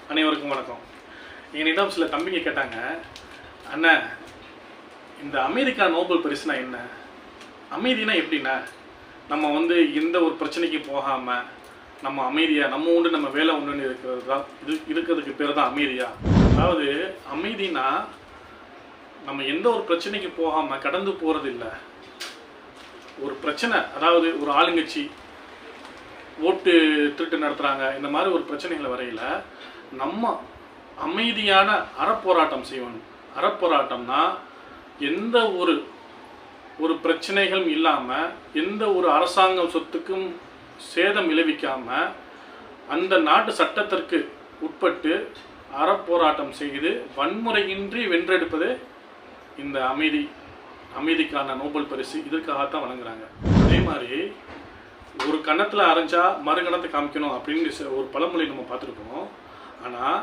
அனைவருக்கும் வணக்கம். என்னிடம் சில தம்பிங்க கேட்டாங்க, அண்ணன் இந்த அமைதிக்கான நோபல் பரிசுனா என்ன? அமைதினா எப்படின்னா, நம்ம எந்த ஒரு பிரச்சனைக்கு போகாமல் நம்ம அமைதியாக நம்ம உண்டு நம்ம வேலை உண்டுன்னு இருக்கிறதுக்கு பேர் தான் அமைதியா. அதாவது அமைதினா நம்ம எந்த ஒரு பிரச்சனைக்கு போகாமல் கடந்து போகிறது இல்லை. ஒரு பிரச்சனை, அதாவது ஒரு ஆளுங்கட்சி ஓட்டு திருட்டு நடத்துகிறாங்க, இந்த மாதிரி ஒரு பிரச்சனைகளை வரையில் நம்ம அமைதியான அறப்போராட்டம் செய்யணும். அறப்போராட்டம்னா எந்த ஒரு பிரச்சனைகளும் இல்லாமல், எந்த ஒரு அரசாங்கம் சொத்துக்கும் சேதம் விளைவிக்காமல், அந்த நாட்டு சட்டத்திற்கு உட்பட்டு அறப்போராட்டம் செய்து வன்முறையின்றி வென்றெடுப்பது இந்த அமைதிக்கான நோபல் பரிசு. இதற்காகத்தான் வழங்குறாங்க. அதே மாதிரி ஒரு கன்னத்தில் அரைஞ்சா மறு கணத்தை காமிக்கணும் அப்படின்னு ஒரு பழமொழி நம்ம பார்த்துருக்கோம். ஆனால்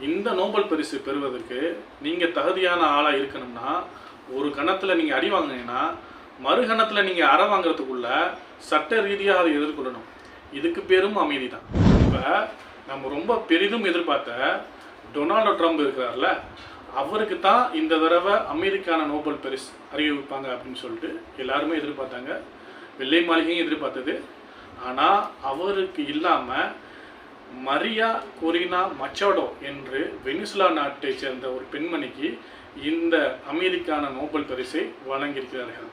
இந்த நோபல் பரிசு பெறுவதற்கு நீங்கள் தகுதியான ஆளாக இருக்கணும்னா, ஒரு கணத்தில் நீங்கள் அடி வாங்கினீங்கன்னா மறு கணத்தில் நீங்கள் அறை வாங்கிறதுக்குள்ள சட்ட ரீதியாக அதை எதிர்கொள்ளணும். இதுக்கு பேரும் அமைதி தான். இப்போ நம்ம ரொம்ப பெரிதும் எதிர்பார்த்த டொனால்டு ட்ரம்ப் இருக்கிறார்ல, அவருக்கு தான் இந்த தடவை அமைதிக்கான நோபல் பரிசு அறிவிப்பாங்க அப்படின்னு சொல்லிட்டு எல்லாருமே எதிர்பார்த்தாங்க. வெள்ளை மாளிகையும் எதிர்பார்த்தது. ஆனால் அவருக்கு இல்லாமல் மரியா கொரினா மச்சாடோ என்று வெனிசுலா நாட்டை சேர்ந்த ஒரு பெண்மணிக்கு இந்த அமைதிக்கான நோபல் பரிசை வழங்கியிருக்கிறார்கள்.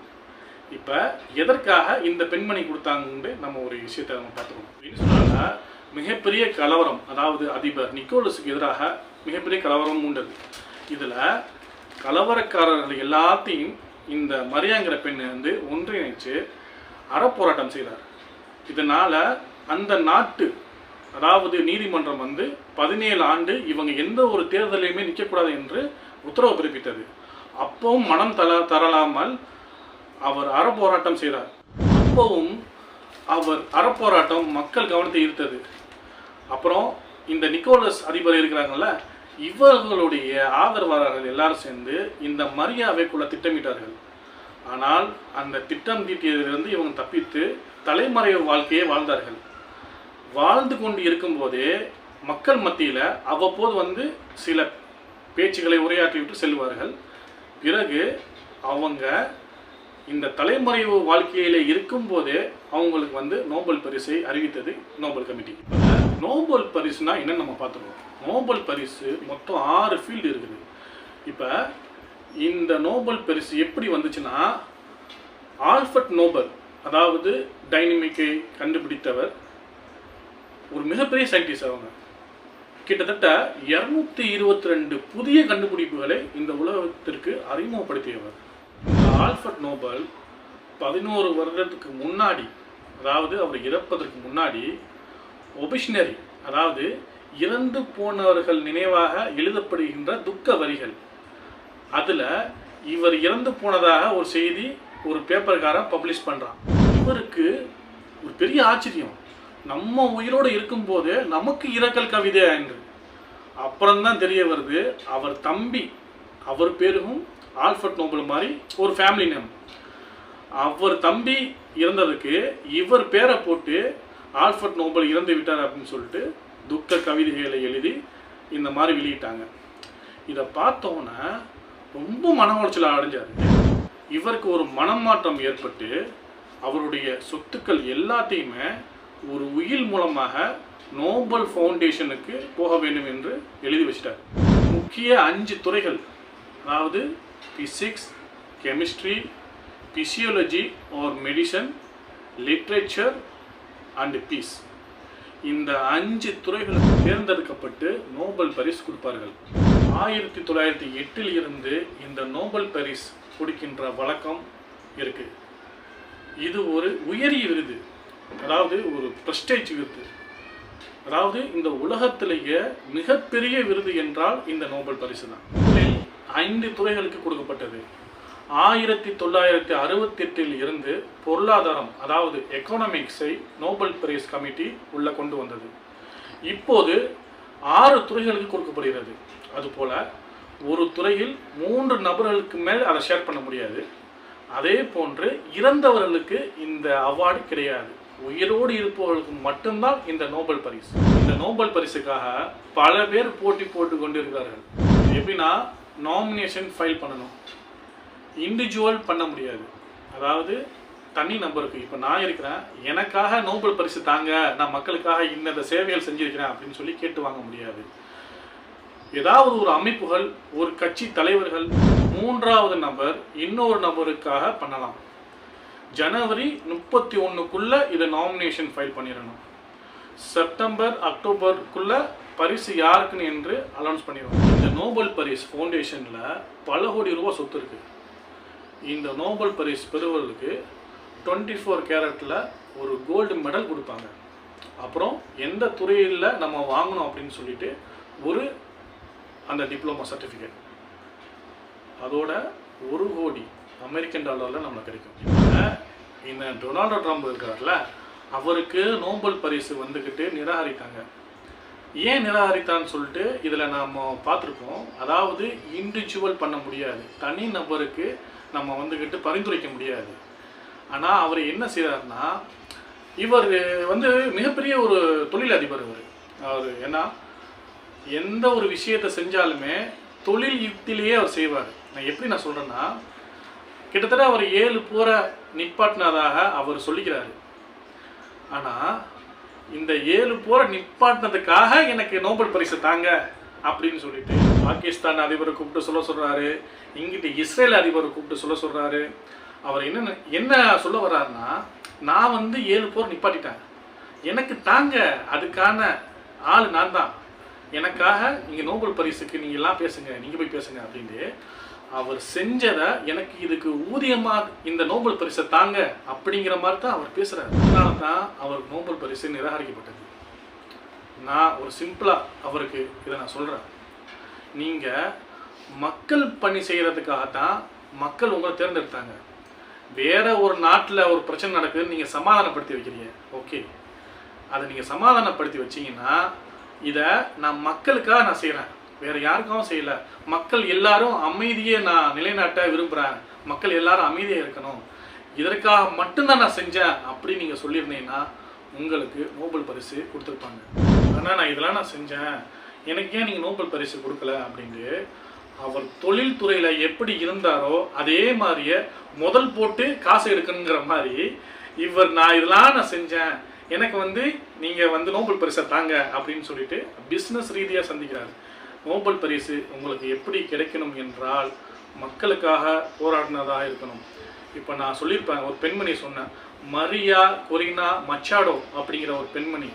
இப்போ எதற்காக இந்த பெண்மணி கொடுத்தாங்கன்னு நம்ம ஒரு விஷயத்தை நம்ம பார்த்துக்கணும். வெனிசுலாவில் மிகப்பெரிய கலவரம், அதாவது அதிபர் நிக்கோலஸுக்கு எதிராக மிகப்பெரிய கலவரம் உண்டது. இதில் கலவரக்காரர்கள் எல்லாத்தையும் இந்த மரியாங்கிற பெண்ணை ஒன்றிணைச்சு அறப்போராட்டம் செய்தார். இதனால் அந்த நாட்டு, அதாவது நீதிமன்றம் 17 ஆண்டு இவங்க எந்த ஒரு தேர்தலையுமே நிற்கக்கூடாது என்று உத்தரவு பிறப்பித்தது. அப்பவும் மனம் தரலாமல் அவர் அறப்போராட்டம் செய்தார். அப்பவும் அவர் அறப்போராட்டம் மக்கள் கவனத்தை ஈர்த்தது. அப்புறம் இந்த நிக்கோலஸ் அதிபர் இருக்கிறாங்கல்ல, இவர்களுடைய ஆதரவாளர்கள் எல்லாரும் சேர்ந்து இந்த மரியாவைக்குள்ள திட்டமிட்டார்கள். ஆனால் அந்த திட்டம் தீட்டியதிலிருந்து இவங்க தப்பித்து தலைமறைவு வாழ்க்கையை வாழ்ந்தார்கள். வாழ்ந்து கொண்டு இருக்கும்போதே மக்கள் மத்தியில் அவ்வப்போது சில பேச்சுகளை உரையாற்றிவிட்டு செல்வார்கள். பிறகு அவங்க இந்த தலைமறைவு வாழ்க்கையில் இருக்கும்போதே அவங்களுக்கு நோபல் பரிசை அறிவித்தது நோபல் கமிட்டி. நோபல் பரிசுனா என்னன்னு நம்ம பார்த்துருவோம். நோபல் பரிசு மொத்தம் 6 ஃபீல்டு இருக்குது. இப்போ இந்த நோபல் பரிசு எப்படி வந்துச்சுன்னா, ஆல்ஃபர்ட் நோபல், அதாவது டைனமிக்கை கண்டுபிடித்தவர், ஒரு மிகப்பெரிய சயின்டிஸ்ட். அவங்க கிட்டத்தட்ட 222 புதிய கண்டுபிடிப்புகளை இந்த உலகத்திற்கு அறிமுகப்படுத்தியவர். ஆல்ஃபர்ட் நோபல் 11 வருடத்துக்கு முன்னாடி, அதாவது அவர் இறப்பதற்கு முன்னாடி, ஒபிஷனரி, அதாவது இறந்து போனவர்கள் நினைவாக எழுதப்படுகின்ற துக்க வரிகள், அதில் இவர் இறந்து போனதாக ஒரு செய்தி ஒரு பேப்பர்காரன் பப்ளிஷ் பண்ணுறான். இவருக்கு ஒரு பெரிய ஆச்சரியம், நம்ம உயிரோடு இருக்கும்போது நமக்கு இரக்கல் கவிதை என்று. அப்புறம்தான் தெரிய வருது, அவர் தம்பி, அவர் பேரும் ஆல்ஃபர்ட் நோபல் மாதிரி ஒரு ஃபேமிலி நேம். அவர் தம்பி இறந்ததுக்கு இவர் பேரை போட்டு ஆல்ஃபர்ட் நோபல் இறந்து விட்டார் அப்படின்னு சொல்லிட்டு துக்க கவிதைகளை எழுதி இந்த மாதிரி வெளியிட்டாங்க. இதை பார்த்தோன்னே ரொம்ப மன உளைச்சல் அடைஞ்சார். இவருக்கு ஒரு மனமாற்றம் ஏற்பட்டு அவருடைய சொத்துக்கள் எல்லாத்தையுமே ஒரு உயில் மூலமாக நோபல் ஃபவுண்டேஷனுக்கு போக வேண்டும் என்று எழுதி வச்சிட்டார். முக்கிய 5 துறைகள், அதாவது physics, chemistry, physiology or medicine, literature and peace, இந்த 5 துறைகள் தேர்ந்தெடுக்கப்பட்டு நோபல் பரிசு கொடுப்பார்கள். 1908 இருந்து இந்த நோபல் பரிசு கொடுக்கின்ற வழக்கம் இருக்கு. இது ஒரு உயரிய விருது, அதாவது ஒரு பிரஸ்டேஜ் விருது. அதாவது இந்த உலகத்திலேயே மிகப்பெரிய விருது என்றால் இந்த நோபல் பரிசு தான். 5 துறைகளுக்கு கொடுக்கப்பட்டது. 1968 இருந்து பொருளாதாரம், அதாவது எக்கனாமிக்ஸை நோபல் பிரைஸ் கமிட்டி உள்ள கொண்டு வந்தது. இப்போது 6 துறைகளுக்கு கொடுக்கப்படுகிறது. அதுபோல் ஒரு துறையில் 3 நபர்களுக்கு மேல் அதை ஷேர் பண்ண முடியாது. அதே போன்று இறந்தவர்களுக்கு இந்த அவார்டு கிடையாது. உயிரோடு இருப்பவர்களுக்கு மட்டும்தான் இந்த நோபல் பரிசு. இந்த நோபல் பரிசுக்காக பல பேர் போட்டி போட்டு கொண்டிருக்கிறார்கள். எப்படின்னா நாமினேஷன் ஃபைல் பண்ணணும், இண்டிவிஜுவல் பண்ண முடியாது. அதாவது தனி நபருக்கு, இப்போ நான் இருக்கிறேன், எனக்காக நோபல் பரிசு தாங்க, நான் மக்களுக்காக இந்த சேவைகள் செஞ்சிருக்கிறேன் அப்படின்னு சொல்லி கேட்டு வாங்க முடியாது. ஏதாவது ஒரு அமைப்புகள், ஒரு கட்சி தலைவர்கள், மூன்றாவது நபர் இன்னொரு நபருக்காக பண்ணலாம். ஜனவரி 31க்குள்ள இதை நாமினேஷன் ஃபைல் பண்ணிடணும். செப்டம்பர் அக்டோபருக்குள்ள பரிசு யாருக்குன்னு என்று அனௌன்ஸ் பண்ணிடுவோம். இந்த நோபல் பரிசு ஃபவுண்டேஷனில் பல கோடி ரூபாய் சொத்து இருக்குது. இந்த நோபல் பரிசு பெறுவர்களுக்கு 24 கேரட்டில் ஒரு கோல்டு மெடல் கொடுப்பாங்க. அப்புறம் எந்த துறையில் நம்ம வாங்கணும் அப்படின்னு சொல்லிட்டு ஒரு அந்த டிப்ளமோ சர்டிஃபிகேட், அதோட 1 கோடி அமெரிக்கன் டாலரில் நம்மளுக்கு கிடைக்கும். இந்த டொனால்டு ட்ரம்ப் இருக்கிறார்ல, அவருக்கு நோபல் பரிசு வந்துக்கிட்டு நிராகரித்தாங்க. ஏன் நிராகரித்தான்னு சொல்லிட்டு இதில் நாம் பார்த்துருக்கோம். அதாவது இண்டிவிஜுவல் பண்ண முடியாது, தனி நபருக்கு நம்ம வந்துக்கிட்டு பரிந்துரைக்க முடியாது. ஆனால் அவர் என்ன செய்கிறாருன்னா, இவர் மிகப்பெரிய ஒரு தொழிலதிபர். அவர் ஏன்னா எந்த ஒரு விஷயத்தை செஞ்சாலுமே தொழில் யுக்தியிலேயே அவர் செய்வார். நான் சொல்கிறேன்னா, கிட்டத்தட்ட அவர் 7 போரை நிப்பாட்டினதாக அவர் சொல்லிக்கிறாரு. ஆனால் இந்த 7 போரை நிப்பாட்டினதுக்காக எனக்கு நோபல் பரிசு தாங்க அப்படின்னு சொல்லிட்டு பாகிஸ்தான் அதிபரை கூப்பிட்டு சொல்கிறாரு, இங்கிட்டு இஸ்ரேல் அதிபரை கூப்பிட்டு சொல்கிறாரு. அவர் என்ன சொல்ல வர்றாருன்னா, நான் 7 போர் நிப்பாட்டிட்டேன், எனக்கு தாங்க, அதுக்கான ஆள் நான் தான், எனக்காக நீங்கள் நோபல் பரிசுக்கு நீங்கள் எல்லாம் பேசுங்க, நீங்கள் போய் பேசுங்க அப்படின்ட்டு அவர் செஞ்சதை எனக்கு இதுக்கு ஊதியமாக இந்த நோபல் பரிசை தாங்க அப்படிங்கிற மாதிரி தான் அவர் பேசுகிறார். அதனால தான் அவருக்கு நோபல் பரிசு நிராகரிக்கப்பட்டது. நான் ஒரு சிம்பிளாக அவருக்கு இதை நான் சொல்கிறேன். நீங்கள் மக்கள் பணி செய்கிறதுக்காகத்தான் மக்கள் உங்களை தேர்ந்தெடுத்தாங்க. வேற ஒரு நாட்டில் ஒரு பிரச்சனை நடக்குதுன்னு நீங்கள் சமாதானப்படுத்தி வைக்கிறீங்க, ஓகே, அதை நீங்கள் சமாதானப்படுத்தி வச்சிங்கன்னா, இதை நான் மக்களுக்காக நான் செய்கிறேன், வேறு யாருக்காகவும் செய்யலை, மக்கள் எல்லாரும் அமைதியை நான் நிலைநாட்ட விரும்புகிறேன், மக்கள் எல்லாரும் அமைதியாக இருக்கணும், இதற்காக மட்டும்தான் நான் செஞ்சேன் அப்படி நீங்கள் சொல்லியிருந்தீங்கன்னா உங்களுக்கு நோபல் பரிசு கொடுத்துருப்பாங்க. ஆனால் நான் இதெல்லாம் நான் செஞ்சேன், எனக்கு ஏன் நீங்கள் நோபல் பரிசு கொடுக்கல அப்படின்ட்டு அவர் தொழில்துறையில் எப்படி இருந்தாரோ அதே மாதிரியே முதல் போட்டு காசு எடுக்கணுங்கிற மாதிரி இவர் நான் இதெல்லாம் நான் செஞ்சேன், எனக்கு நீங்கள் நோபல் பரிசை தாங்க அப்படின்னு சொல்லிட்டு பிஸ்னஸ் ரீதியாக சந்திக்கிறாரு. நோபல் பரிசு உங்களுக்கு எப்படி கிடைக்கணும் என்றால் மக்களுக்காக போராடினதாக இருக்கணும். இப்போ நான் சொல்லியிருப்பேன், ஒரு பெண்மணி சொன்னேன், மரியா கொரினா மச்சாடோ அப்படிங்கிற ஒரு பெண்மணி,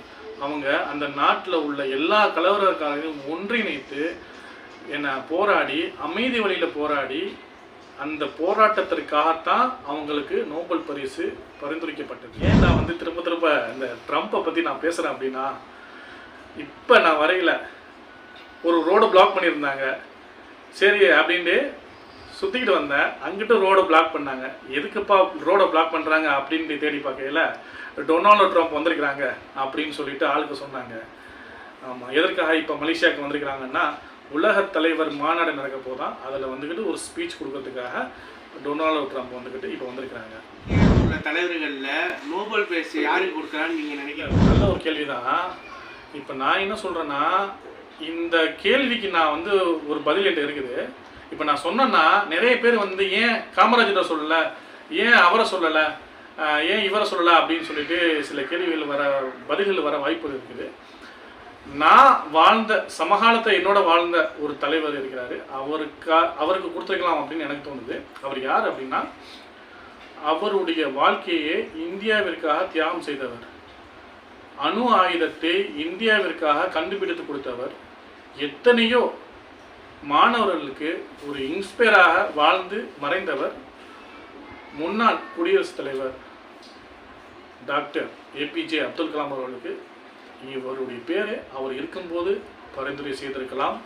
அவங்க அந்த நாட்டில் உள்ள எல்லா கலவரக்காரர்களையும் ஒன்றிணைத்து என்னை போராடி, அமைதி வழியில் போராடி, அந்த போராட்டத்திற்காகத்தான் அவங்களுக்கு நோபல் பரிசு பரிந்துரைக்கப்பட்டது. ஏன் நான் திரும்ப திரும்ப இந்த ட்ரம்ப்பை பற்றி நான் பேசுகிறேன் அப்படின்னா, இப்போ நான் வரையில் ஒரு ரோடை பிளாக் பண்ணியிருந்தாங்க, சரி அப்படின்ட்டு சுற்றிக்கிட்டு வந்தேன், அங்கிட்ட ரோடை பிளாக் பண்ணாங்க. எதுக்குப்பா ரோடை பிளாக் பண்ணுறாங்க அப்படின்ட்டு தேடி பார்க்கையில் டொனால்டு ட்ரம்ப் வந்திருக்கிறாங்க அப்படின்னு சொல்லிட்டு ஆளுக்கு சொன்னாங்க. ஆமாம், எதற்காக இப்போ மலேசியாவுக்கு வந்திருக்கிறாங்கன்னா, உலக தலைவர் மாநாடு நடக்க போதான், அதில் ஒரு ஸ்பீச் கொடுக்கறதுக்காக டொனால்டு ட்ரம்ப் இப்போ வந்திருக்கிறாங்க. தலைவர்களில் நோபல் பரிசு யாருக்கு கொடுக்குறான்னு நீங்கள் நினைக்கிறீங்க? நல்ல ஒரு கேள்வி தான். இப்போ நான் என்ன சொல்கிறேன்னா, இந்த கேள்விக்கு நான் ஒரு பதில் என்கிட்ட இருக்குது. இப்போ நான் சொன்னேன்னா நிறைய பேர் ஏன் காமராஜரை சொல்லலை, ஏன் அவரை சொல்லலை, ஏன் இவரை சொல்லலை அப்படின்னு சொல்லிட்டு சில கேள்விகள் பதில்கள் வர வாய்ப்பு இருக்குது. நான் வாழ்ந்த சமகாலத்தை என்னோட வாழ்ந்த ஒரு தலைவர் இருக்கிறாரு, அவருக்கு கொடுத்துருக்கலாம் அப்படின்னு எனக்கு தோணுது. அவர் யார் அப்படின்னா, அவருடைய வாழ்க்கையே இந்தியாவிற்காக தியாகம் செய்தவர், அணு ஆயுதத்தை இந்தியாவிற்காக கண்டுபிடித்து கொடுத்தவர், எத்தனையோ மாணவர்களுக்கு ஒரு இன்ஸ்பயராக வாழ்ந்து மறைந்தவர், முன்னாள் குடியரசுத் தலைவர் டாக்டர் ஏபிஜே அப்துல் கலாம் அவர்களுக்கு இவருடைய பேரை அவர் இருக்கும்போது பரிந்துரை செய்திருக்கலாம்.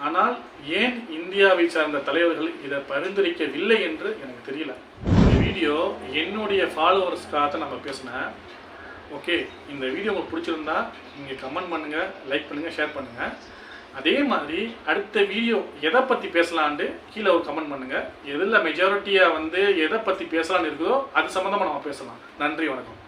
ஆனால் ஏன் இந்தியாவை சார்ந்த தலைவர்கள் இதை பரிந்துரைக்கவில்லை என்று எனக்கு தெரியல. இந்த வீடியோ என்னுடைய ஃபாலோவர்ஸ்க்காக நம்ம பேசினேன். ஓகே, இந்த வீடியோ உங்களுக்கு பிடிச்சிருந்தா நீங்கள் கமெண்ட் பண்ணுங்கள், லைக் பண்ணுங்கள், ஷேர் பண்ணுங்கள். அதே மாதிரி அடுத்த வீடியோ எதை பற்றி பேசலான்ட்டு கீழே ஒரு கமெண்ட் பண்ணுங்கள். எதில் மெஜாரிட்டியாக எதை பற்றி பேசலான்னு இருக்குதோ அது சம்மந்தமாக நம்ம பேசலாம். நன்றி, வணக்கம்.